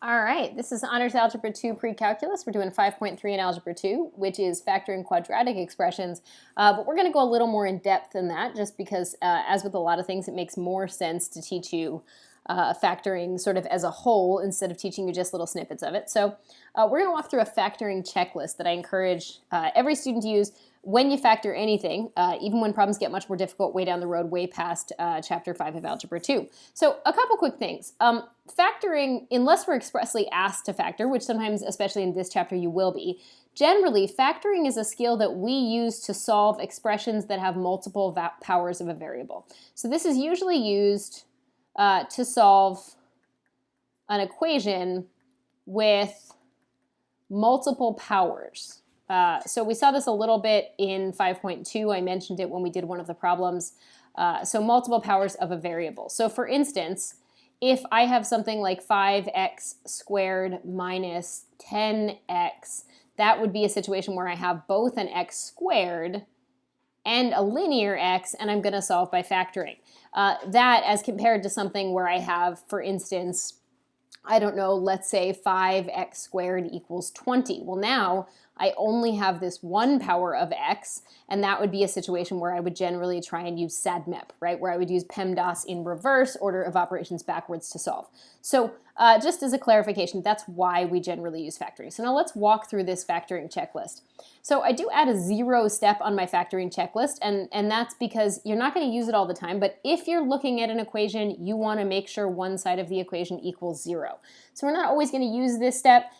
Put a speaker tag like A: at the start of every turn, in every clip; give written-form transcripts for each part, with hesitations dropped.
A: All right, this is Honors Algebra 2 Pre-Calculus. We're doing 5.3 in Algebra 2, which is factoring quadratic expressions, but we're going to go a little more in depth than that just because, as with a lot of things, it makes more sense to teach you factoring sort of as a whole instead of teaching you just little snippets of it. So we're going to walk through a factoring checklist that I encourage every student to use when you factor anything, even when problems get much more difficult way down the road, way past Chapter 5 of Algebra 2. So a couple quick things. Factoring, unless we're expressly asked to factor, which sometimes, especially in this chapter, you will be, generally, factoring is a skill that we use to solve expressions that have multiple powers of a variable. So this is usually used to solve an equation with multiple powers. So we saw this a little bit in 5.2. I mentioned it when we did one of the problems. So multiple powers of a variable. So for instance, if I have something like 5x squared minus 10x, that would be a situation where I have both an x squared and a linear x, and I'm going to solve by factoring. That as compared to something where I have, for instance, I don't know, let's say 5x squared equals 20. Well, now I only have this one power of x, and that would be a situation where I would generally try and use SADMEP, right, where I would use PEMDAS in reverse, order of operations backwards to solve. So just as a clarification, that's why we generally use factoring. So now let's walk through this factoring checklist. So I do add a 0 step on my factoring checklist, and that's because you're not going to use it all the time, but if you're looking at an equation, you want to make sure one side of the equation equals 0. So we're not always going to use this step.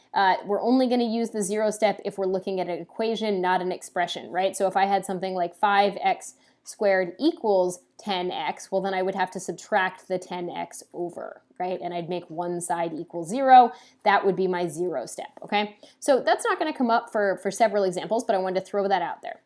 A: We're only going to use the 0 step if we're looking at an equation, not an expression, right? So if I had something like 5x squared equals 10x, well then I would have to subtract the 10x over, right? And I'd make one side equal 0. That would be my 0 step, okay? So that's not going to come up for several examples, but I wanted to throw that out there.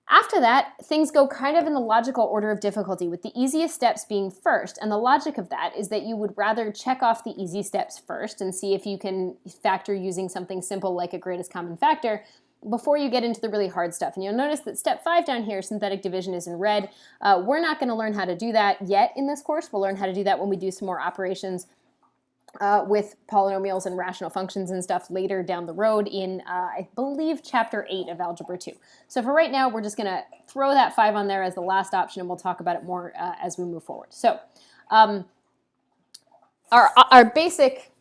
A: After that, things go kind of in the logical order of difficulty, with the easiest steps being first, and the logic of that is that you would rather check off the easy steps first and see if you can factor using something simple like a greatest common factor before you get into the really hard stuff. And you'll notice that step 5 down here, synthetic division, is in red. We're not going to learn how to do that yet in this course. We'll learn how to do that when we do some more operations with polynomials and rational functions and stuff later down the road in, I believe, Chapter 8 of Algebra 2. So for right now, we're just going to throw that 5 on there as the last option, and we'll talk about it more as we move forward. So our basic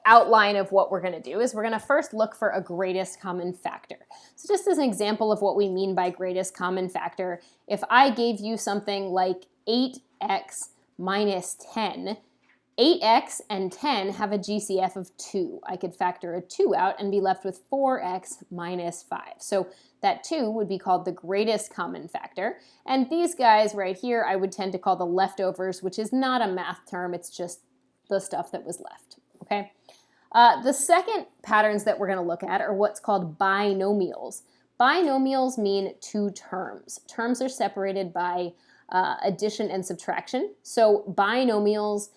A: outline of what we're going to do is we're going to first look for a greatest common factor. So just as an example of what we mean by greatest common factor, if I gave you something like 8x minus 10, 8x and 10 have a GCF of 2. I could factor a 2 out and be left with 4x minus 5. So that 2 would be called the greatest common factor. And these guys right here I would tend to call the leftovers, which is not a math term. It's just the stuff that was left, okay? The second patterns that we're going to look at are what's called binomials. Binomials mean two terms. Terms are separated by addition and subtraction. So binomials,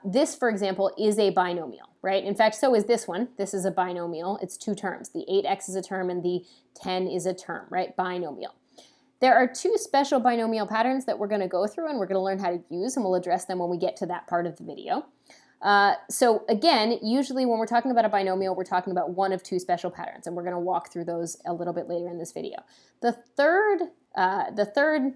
A: this, for example, is a binomial, right? In fact, so is this one. This is a binomial. It's two terms. The 8x is a term and the 10 is a term, right? Binomial. There are two special binomial patterns that we're going to go through and we're going to learn how to use, and we'll address them when we get to that part of the video. So again, usually when we're talking about a binomial, we're talking about one of two special patterns, and we're going to walk through those a little bit later in this video. The third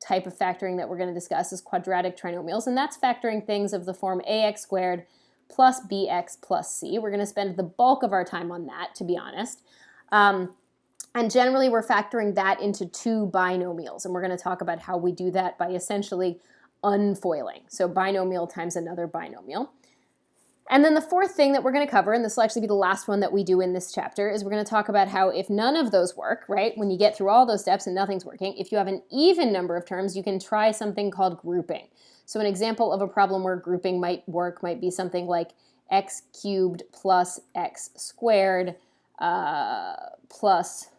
A: type of factoring that we're going to discuss is quadratic trinomials, and that's factoring things of the form ax squared plus bx plus c. We're going to spend the bulk of our time on that, to be honest. And generally, we're factoring that into two binomials, and we're going to talk about how we do that by essentially unfoiling. So binomial times another binomial. And then the fourth thing that we're going to cover, and this will actually be the last one that we do in this chapter, is we're going to talk about how if none of those work, right, when you get through all those steps and nothing's working, if you have an even number of terms, you can try something called grouping. So an example of a problem where grouping might work might be something like x cubed plus x squared plus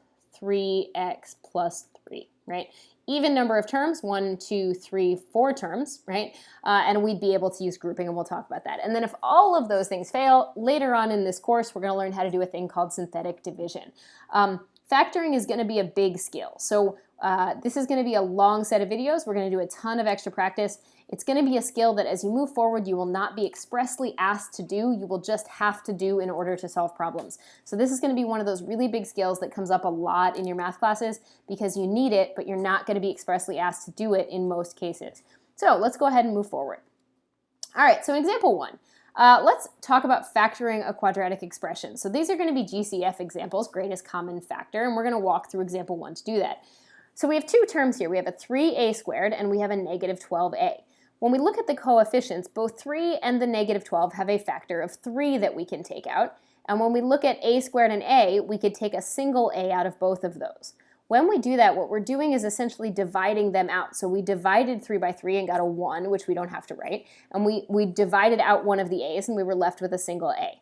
A: 3x plus 3, right? Even number of terms, 1, 2, 3, 4 terms, right? And we'd be able to use grouping, and we'll talk about that. And then if all of those things fail, later on in this course, we're going to learn how to do a thing called synthetic division. Factoring is going to be a big skill. So This is going to be a long set of videos. We're going to do a ton of extra practice. It's going to be a skill that as you move forward, you will not be expressly asked to do. You will just have to do in order to solve problems. So this is going to be one of those really big skills that comes up a lot in your math classes because you need it, but you're not going to be expressly asked to do it in most cases. So let's go ahead and move forward. All right, so example 1. Let's talk about factoring a quadratic expression. So these are going to be GCF examples, greatest common factor, and we're going to walk through example 1 to do that. So we have two terms here. We have a 3a squared and we have a negative 12a. When we look at the coefficients, both 3 and the negative 12 have a factor of 3 that we can take out. And when we look at a squared and a, we could take a single a out of both of those. When we do that, what we're doing is essentially dividing them out. So we divided 3 by 3 and got a 1, which we don't have to write. And we divided out one of the a's and we were left with a single a.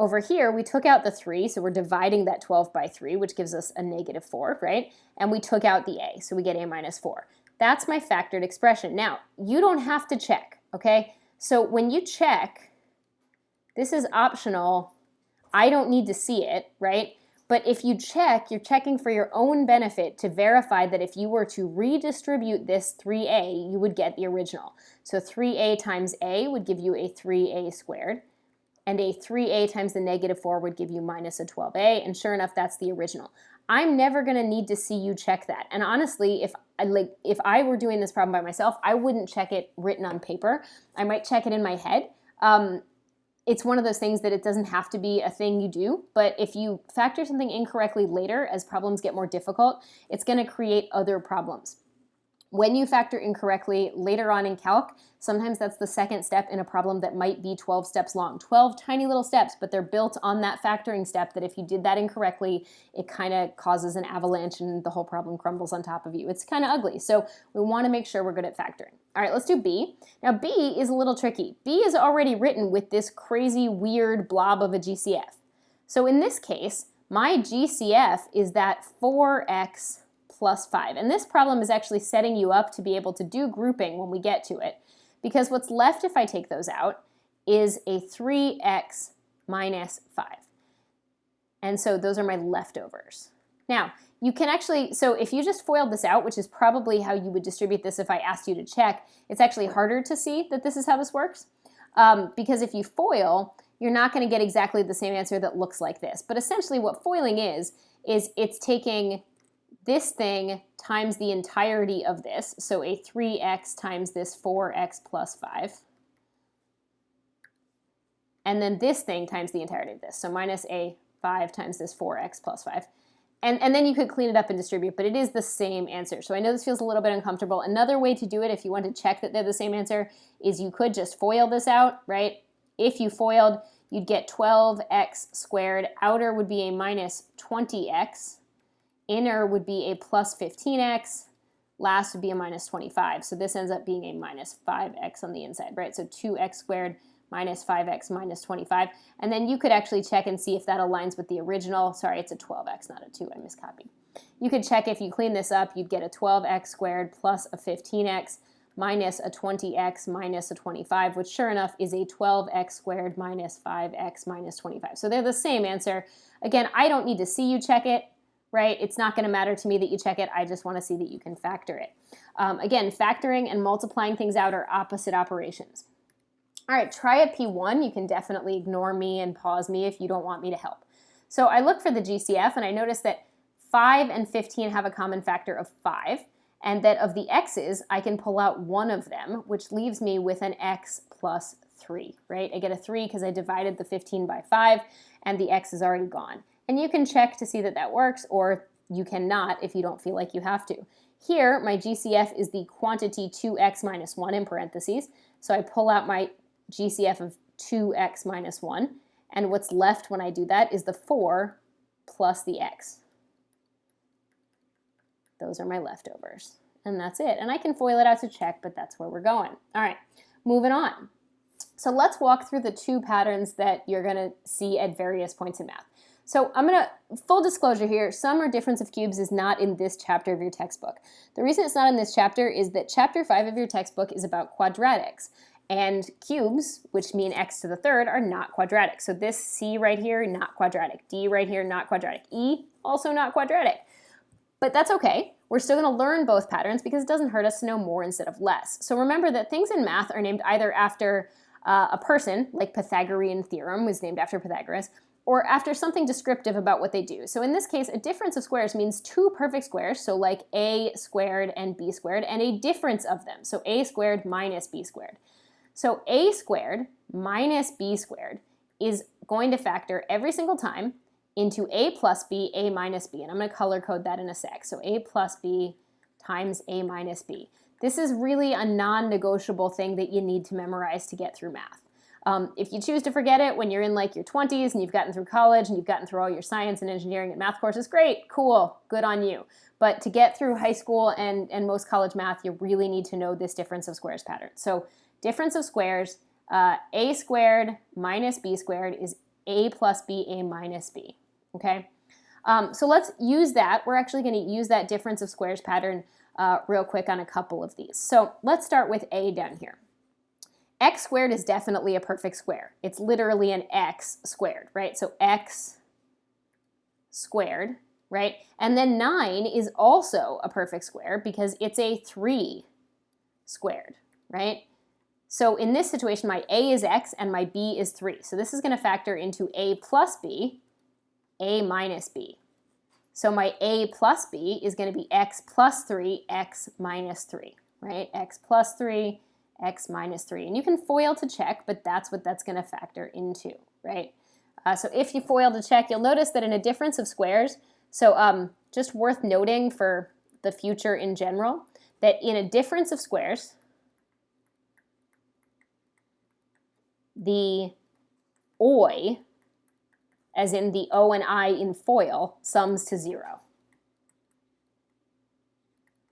A: Over here, we took out the 3, so we're dividing that 12 by 3, which gives us a negative 4, right? And we took out the a, so we get a minus 4. That's my factored expression. Now, you don't have to check, okay? So when you check, this is optional. I don't need to see it, right? But if you check, you're checking for your own benefit to verify that if you were to redistribute this 3a, you would get the original. So 3a times a would give you a 3a squared. And a 3a times the negative 4 would give you minus a 12a, and sure enough, that's the original. I'm never going to need to see you check that. And honestly, if I were doing this problem by myself, I wouldn't check it written on paper. I might check it in my head. It's one of those things that it doesn't have to be a thing you do, but if you factor something incorrectly later as problems get more difficult, it's going to create other problems. When you factor incorrectly later on in calc, sometimes that's the second step in a problem that might be 12 steps long. 12 tiny little steps, but they're built on that factoring step that if you did that incorrectly, it kind of causes an avalanche and the whole problem crumbles on top of you. It's kind of ugly, so we want to make sure we're good at factoring. All right, let's do B. Now B is a little tricky. B is already written with this crazy, weird blob of a GCF. So in this case, my GCF is that 4x plus 5. And this problem is actually setting you up to be able to do grouping when we get to it. Because what's left if I take those out is a 3x minus 5. And so those are my leftovers. Now, you can actually, so if you just FOILed this out, which is probably how you would distribute this if I asked you to check, it's actually harder to see that this is how this works. Because if you FOIL, you're not going to get exactly the same answer that looks like this. But essentially what FOILing is it's taking this thing times the entirety of this, so a 3x times this 4x plus 5. And then this thing times the entirety of this, so minus a 5 times this 4x plus 5. And then you could clean it up and distribute, but it is the same answer. So I know this feels a little bit uncomfortable. Another way to do it, if you want to check that they're the same answer, is you could just FOIL this out, right? If you FOILed, you'd get 12x squared. Outer would be a minus 20x. Inner would be a plus 15x, last would be a minus 25. So this ends up being a minus 5x on the inside, right? So 2x squared minus 5x minus 25. And then you could actually check and see if that aligns with the original. Sorry, it's a 12x, not a 2, I miscopied. You could check if you clean this up, you'd get a 12x squared plus a 15x minus a 20x minus a 25, which sure enough is a 12x squared minus 5x minus 25. So they're the same answer. Again, I don't need to see you check it. Right? It's not going to matter to me that you check it. I just want to see that you can factor it. Again, factoring and multiplying things out are opposite operations. All right, try a P1. You can definitely ignore me and pause me if you don't want me to help. So I look for the GCF and I notice that 5 and 15 have a common factor of 5, and that of the x's, I can pull out one of them, which leaves me with an x plus 3, right? I get a 3 because I divided the 15 by 5, and the x is already gone. And you can check to see that that works, or you cannot if you don't feel like you have to. Here, my GCF is the quantity 2x minus 1 in parentheses. So I pull out my GCF of 2x minus 1. And what's left when I do that is the 4 plus the x. Those are my leftovers. And that's it. And I can FOIL it out to check, but that's where we're going. All right, moving on. So let's walk through the two patterns that you're going to see at various points in math. So I'm going to, full disclosure here, sum or difference of cubes is not in this chapter of your textbook. The reason it's not in this chapter is that chapter 5 of your textbook is about quadratics. And cubes, which mean x to the third, are not quadratic. So this C right here, not quadratic. D right here, not quadratic. E, also not quadratic. But that's okay. we're still going to learn both patterns because it doesn't hurt us to know more instead of less. So remember that things in math are named either after a person, like Pythagorean theorem was named after Pythagoras, or after something descriptive about what they do. So in this case, a difference of squares means two perfect squares, so like a squared and b squared, and a difference of them, so a squared minus b squared. So a squared minus b squared is going to factor every single time into a plus b, a minus b, and I'm going to color code that in a sec. So a plus b times a minus b. This is really a non-negotiable thing that you need to memorize to get through math. If you choose to forget it when you're in like your 20s and you've gotten through college and you've gotten through all your science and engineering and math courses, great, cool, good on you. But to get through high school and most college math, you really need to know this difference of squares pattern. So difference of squares, a squared minus b squared is a plus b, a minus b, okay? So let's use that. We're actually going to use that difference of squares pattern real quick on a couple of these. So let's start with a down here. X squared is definitely a perfect square. It's literally an x squared, right? So x squared, right? And then 9 is also a perfect square because it's a 3 squared, right? So in this situation, my a is x and my b is 3. So this is going to factor into a plus b, a minus b. So my a plus b is going to be x plus 3, x minus 3, right? X plus 3, x minus 3. And you can FOIL to check, but that's what that's going to factor into, right? So if you FOIL to check, you'll notice that in a difference of squares, so just worth noting for the future in general, that in a difference of squares, the OI, as in the O and I in FOIL, sums to 0.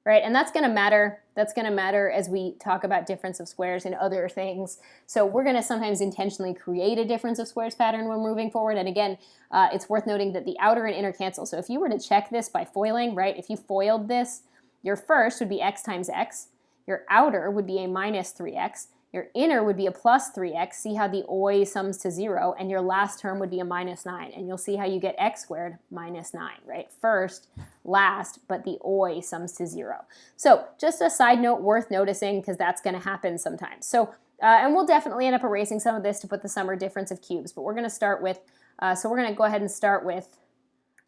A: Right, and that's going to matter. That's going to matter as we talk about difference of squares and other things. So we're going to sometimes intentionally create a difference of squares pattern when moving forward. And again, it's worth noting that the outer and inner cancel. So if you were to check this by foiling, right, if you FOILed this, your first would be x times x. Your outer would be a minus 3x. Your inner would be a plus 3x. See how the OI sums to 0. And your last term would be a minus 9. And you'll see how you get x squared minus 9, right? First, last, but the OI sums to 0. So just a side note worth noticing because that's going to happen sometimes. So, and we'll definitely end up erasing some of this to put the sum or difference of cubes. But we're going to start with, so we're going to go ahead and start with,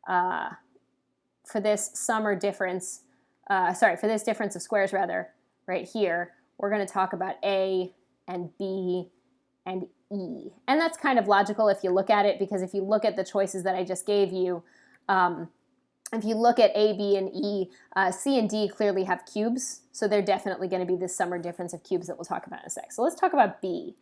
A: for this sum or difference, for this difference of squares rather, right here, we're going to talk about A and B and E. And that's kind of logical if you look at it, because if you look at the choices that I just gave you, if you look at A, B, and E, C and D clearly have cubes, so they're definitely going to be this sum or difference of cubes that we'll talk about in a sec. So let's talk about B.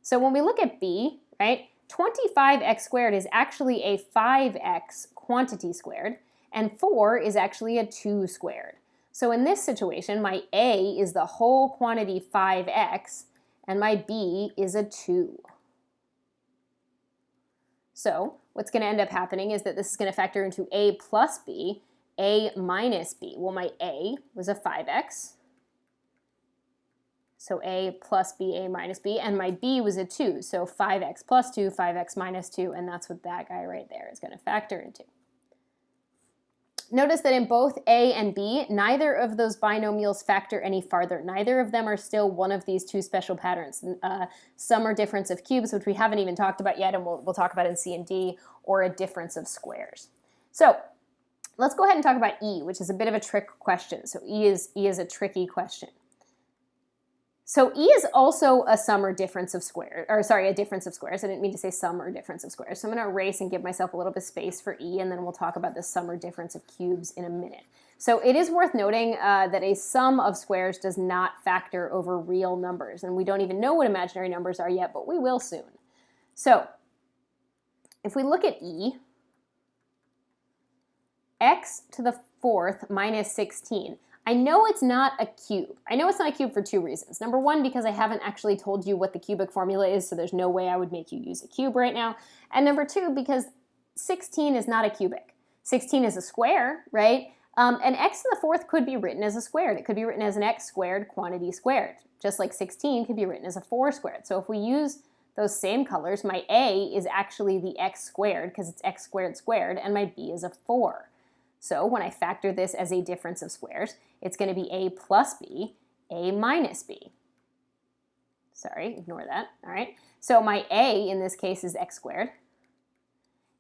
A: So when we look at B, right, 25x squared is actually a 5x quantity squared, and 4 is actually a 2 squared. So in this situation, my A is the whole quantity 5x, and my B is a 2. So what's going to end up happening is that this is going to factor into A plus B, A minus B. Well, my A was a 5x, so A plus B, A minus B, and my B was a 2, so 5x plus 2, 5x minus 2, and that's what that guy right there is going to factor into. Notice that in both A and B, neither of those binomials factor any farther. Neither of them are still one of these two special patterns, sum or difference of cubes, which we haven't even talked about yet, and we'll talk about in C and D, or a difference of squares. So let's go ahead and talk about E, which is a bit of a trick question. So E is a tricky question. So E is also a sum or difference of squares, or sorry, a difference of squares. I didn't mean to say sum or difference of squares. So I'm going to erase and give myself a little bit of space for E, and then we'll talk about the sum or difference of cubes in a minute. So it is worth noting that a sum of squares does not factor over real numbers, and we don't even know what imaginary numbers are yet, but we will soon. So if we look at E, x to the 4th minus 16. I know it's not a cube. I know it's not a cube for two reasons. Number one, because I haven't actually told you what the cubic formula is, so there's no way I would make you use a cube right now. And number two, because 16 is not a cubic. 16 is a square, right? And x to the 4th could be written as a squared. It could be written as an x squared quantity squared, just like 16 could be written as a 4 squared. So if we use those same colors, my A is actually the x squared because it's x squared squared, and my B is a 4. So when I factor this as a difference of squares, it's going to be a plus b, a minus b. Sorry, ignore that. All right. So my a in this case is x squared,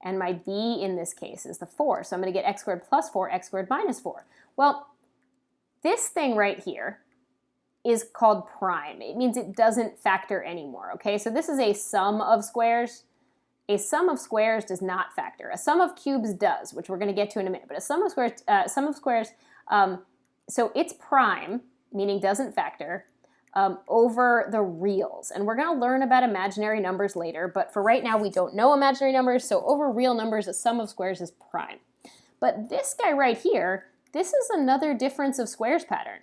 A: and my b in this case is the 4. So I'm going to get x squared plus 4, x squared minus 4. Well, this thing right here is called prime. It means it doesn't factor anymore, okay? So this is a sum of squares. A sum of squares does not factor. A sum of cubes does, which we're going to get to in a minute. But a sum of squares, so it's prime, meaning doesn't factor, over the reals. And we're going to learn about imaginary numbers later, but for right now we don't know imaginary numbers, so over real numbers, a sum of squares is prime. But this guy right here, this is another difference of squares pattern,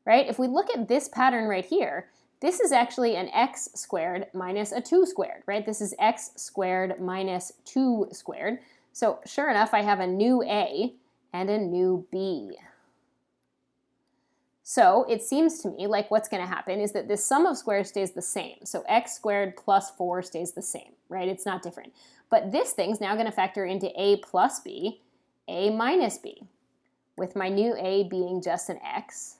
A: right? If we look at this pattern right here, this is actually an x squared minus a 2 squared, right? This is x squared minus 2 squared. So sure enough, I have a new a and a new b. So it seems to me like what's going to happen is that this sum of squares stays the same. So x squared plus 4 stays the same, right? It's not different. But this thing's now going to factor into a plus b, a minus b, with my new a being just an x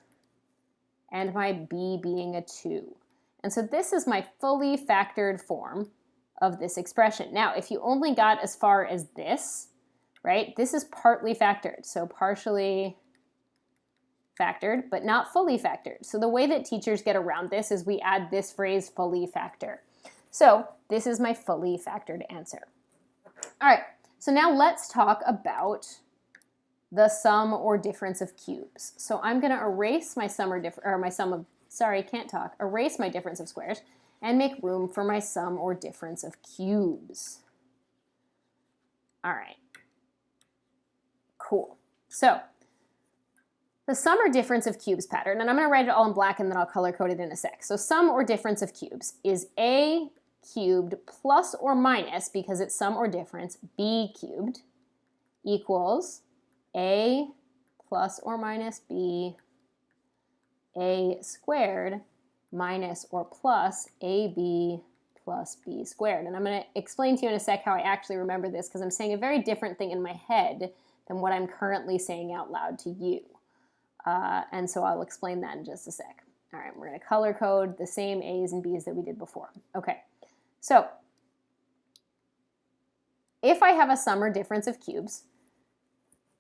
A: and my b being a 2. And so this is my fully factored form of this expression. Now, if you only got as far as this, right, this is partly factored. So partially factored, but not fully factored. So the way that teachers get around this is we add this phrase fully factor. So this is my fully factored answer. All right, so now let's talk about the sum or difference of cubes. So I'm going to erase my erase my difference of squares and make room for my sum or difference of cubes. All right, cool. So the sum or difference of cubes pattern, and I'm going to write it all in black and then I'll color code it in a sec. So sum or difference of cubes is a cubed plus or minus, because it's sum or difference, b cubed equals a plus or minus b, a squared minus or plus ab plus b squared. And I'm going to explain to you in a sec how I actually remember this, because I'm saying a very different thing in my head than what I'm currently saying out loud to you. And so I'll explain that in just a sec. All right, we're going to color code the same a's and b's that we did before. Okay, so if I have a sum or difference of cubes,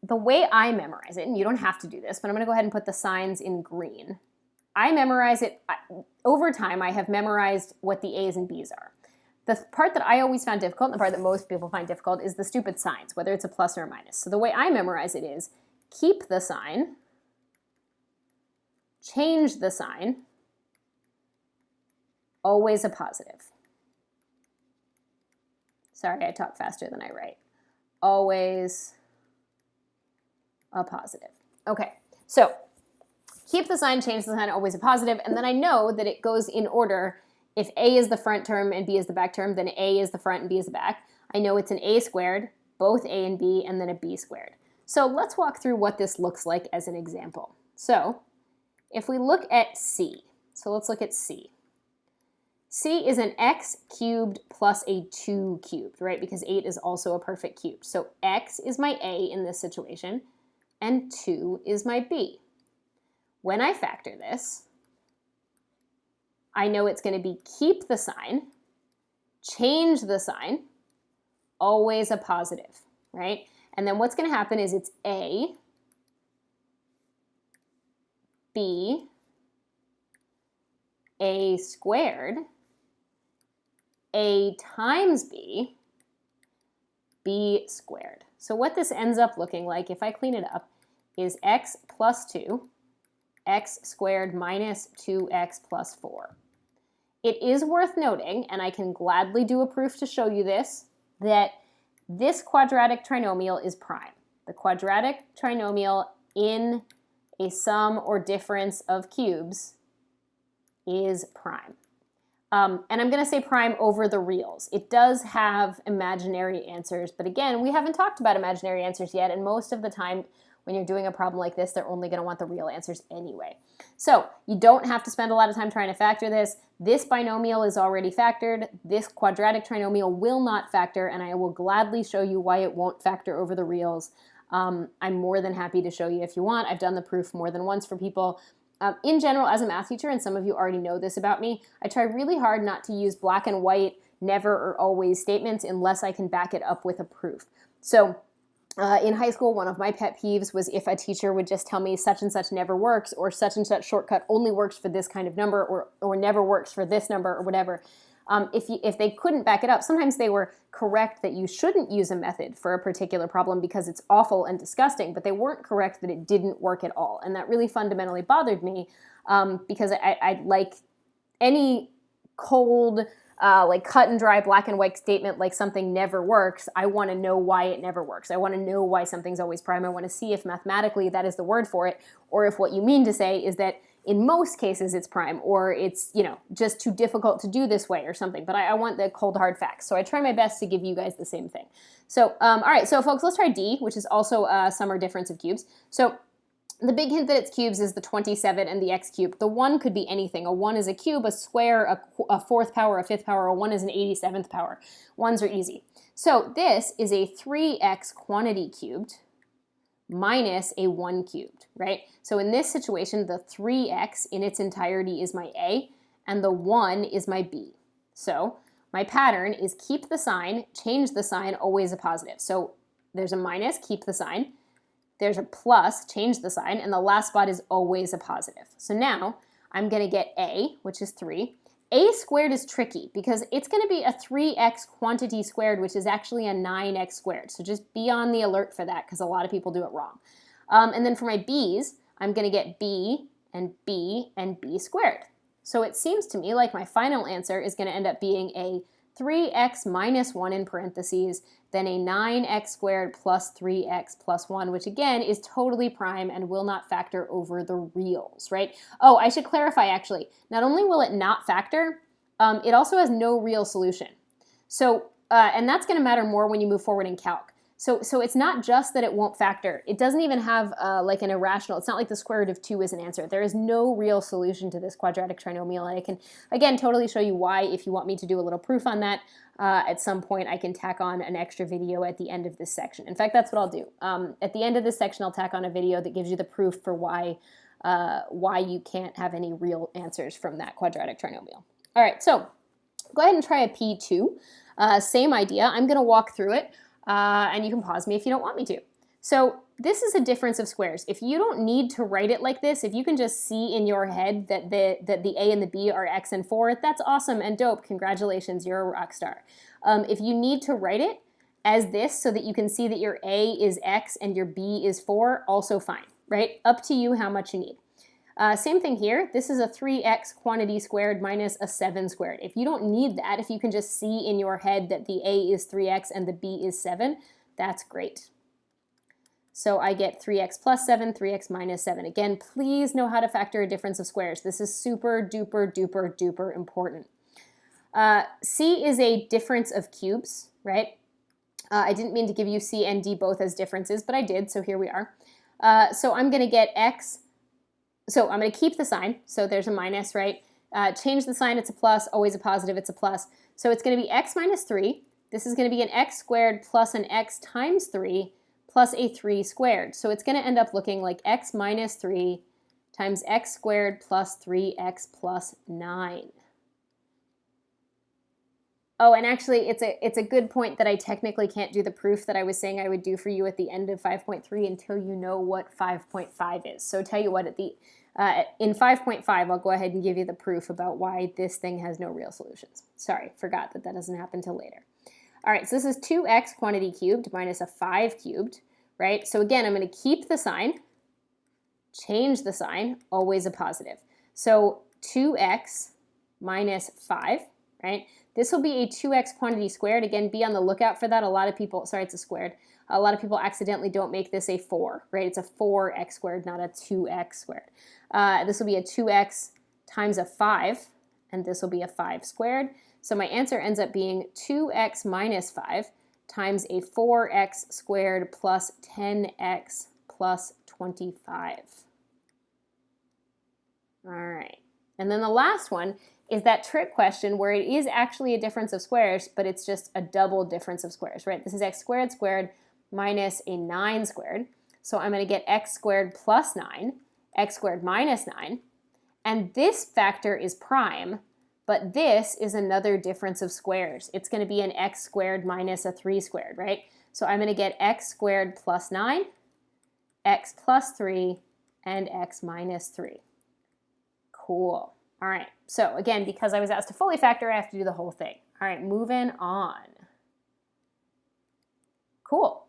A: the way I memorize it, and you don't have to do this, but I'm going to go ahead and put the signs in green. I memorize it, over time I have memorized what the a's and b's are. The part that I always found difficult, and the part that most people find difficult, is the stupid signs, whether it's a plus or a minus. So the way I memorize it is keep the sign, change the sign, always a positive. Sorry, I talk faster than I write. Always a positive. Okay, so keep the sign, change the sign, always a positive, and then I know that it goes in order. If a is the front term and b is the back term, then a is the front and b is the back. I know it's an a squared, both a and b, and then a b squared. So let's walk through what this looks like as an example. So if we look at c, so let's look at c. C is an x cubed plus a 2 cubed, right? Because 8 is also a perfect cube. So x is my a in this situation, and 2 is my b. When I factor this, I know it's going to be keep the sign, change the sign, always a positive, right? And then what's going to happen is it's a, b, a squared, a times b, b squared. So what this ends up looking like, if I clean it up, is x plus 2, x squared minus 2x plus 4. It is worth noting, and I can gladly do a proof to show you this, that this quadratic trinomial is prime. The quadratic trinomial in a sum or difference of cubes is prime. And I'm going to say prime over the reals. It does have imaginary answers, but again, we haven't talked about imaginary answers yet, and most of the time when you're doing a problem like this, they're only going to want the real answers anyway. So you don't have to spend a lot of time trying to factor this. This binomial is already factored. This quadratic trinomial will not factor, and I will gladly show you why it won't factor over the reals. I'm more than happy to show you if you want. I've done the proof more than once for people. In general, as a math teacher, and some of you already know this about me, I try really hard not to use black and white, never or always statements unless I can back it up with a proof. So in high school, one of my pet peeves was if a teacher would just tell me such and such never works, or such and such shortcut only works for this kind of number, or never works for this number, or whatever. If they couldn't back it up, sometimes they were correct that you shouldn't use a method for a particular problem because it's awful and disgusting, but they weren't correct that it didn't work at all. And that really fundamentally bothered me because I like any cold, like cut and dry black and white statement like something never works. I want to know why it never works. I want to know why something's always prime. I want to see if mathematically that is the word for it, or if what you mean to say is that in most cases it's prime, or it's, you know, just too difficult to do this way or something. But I want the cold hard facts. So I try my best to give you guys the same thing. So, all right, so folks, let's try D, which is also a sum or difference of cubes. So the big hint that it's cubes is the 27 and the x cubed. The 1 could be anything. A 1 is a cube, a square, a fourth power, a fifth power. A 1 is an 87th power. 1s are easy. So this is a 3x quantity cubed minus a 1 cubed, right? So in this situation, the 3x in its entirety is my A, and the 1 is my B. So my pattern is keep the sign, change the sign, always a positive. So there's a minus, keep the sign. There's a plus, change the sign, and the last spot is always a positive. So now I'm going to get A, which is 3. A squared is tricky because it's going to be a 3x quantity squared, which is actually a 9x squared. So just be on the alert for that because a lot of people do it wrong. And then for my B's, I'm going to get B and B and B squared. So it seems to me like my final answer is going to end up being a 3x minus 1 in parentheses, then a 9x squared plus 3x plus 1, which again is totally prime and will not factor over the reals, right? Oh, I should clarify actually. Not only will it not factor, it also has no real solution. So, and that's going to matter more when you move forward in calc. So it's not just that it won't factor. It doesn't even have like an irrational. It's not like the square root of 2 is an answer. There is no real solution to this quadratic trinomial. And I can, again, totally show you why if you want me to do a little proof on that. At some point, I can tack on an extra video at the end of this section. In fact, that's what I'll do. At the end of this section, I'll tack on a video that gives you the proof for why you can't have any real answers from that quadratic trinomial. All right, so go ahead and try a P2. Same idea. I'm going to walk through it. And you can pause me if you don't want me to. So this is a difference of squares. If you don't need to write it like this, if you can just see in your head that the A and the B are x and 4, that's awesome and dope. Congratulations, you're a rock star. If you need to write it as this so that you can see that your A is x and your B is 4, also fine, right? Up to you how much you need. Same thing here. This is a 3x quantity squared minus a 7 squared. If you don't need that, if you can just see in your head that the A is 3x and the B is 7, that's great. So I get 3x plus 7, 3x minus 7. Again, please know how to factor a difference of squares. This is super duper duper duper important. C is a difference of cubes, right? I didn't mean to give you C and D both as differences, but I did, so here we are. So I'm going to get x. So I'm going to keep the sign, so there's a minus, right? Change the sign, it's a plus, always a positive, it's a plus. So it's going to be x minus 3. This is going to be an x squared plus an x times 3 plus a 3 squared. So it's going to end up looking like x minus 3 times x squared plus 3x plus 9. Oh, and actually, it's a good point that I technically can't do the proof that I was saying I would do for you at the end of 5.3 until you know what 5.5 is. So tell you what, in 5.5, I'll go ahead and give you the proof about why this thing has no real solutions. Sorry, forgot that doesn't happen till later. All right, so this is 2x quantity cubed minus a 5 cubed, right? So again, I'm going to keep the sign, change the sign, always a positive. So 2x minus 5, right? This will be a 2x quantity squared. Again, be on the lookout for that. A lot of people, sorry, it's a squared. A lot of people accidentally don't make this a 4, right? It's a 4x squared, not a 2x squared. This will be a 2x times a 5, and this will be a 5 squared. So my answer ends up being 2x minus 5 times a 4x squared plus 10x plus 25. All right. And then the last one is that trick question where it is actually a difference of squares, but it's just a double difference of squares, right? This is x squared squared minus a 9 squared. So I'm going to get x squared plus 9, x squared minus 9. And this factor is prime, but this is another difference of squares. It's going to be an x squared minus a 3 squared, right? So I'm going to get x squared plus 9, x plus 3, and x minus 3. Cool. All right, so again, because I was asked to fully factor, I have to do the whole thing. All right, moving on. Cool.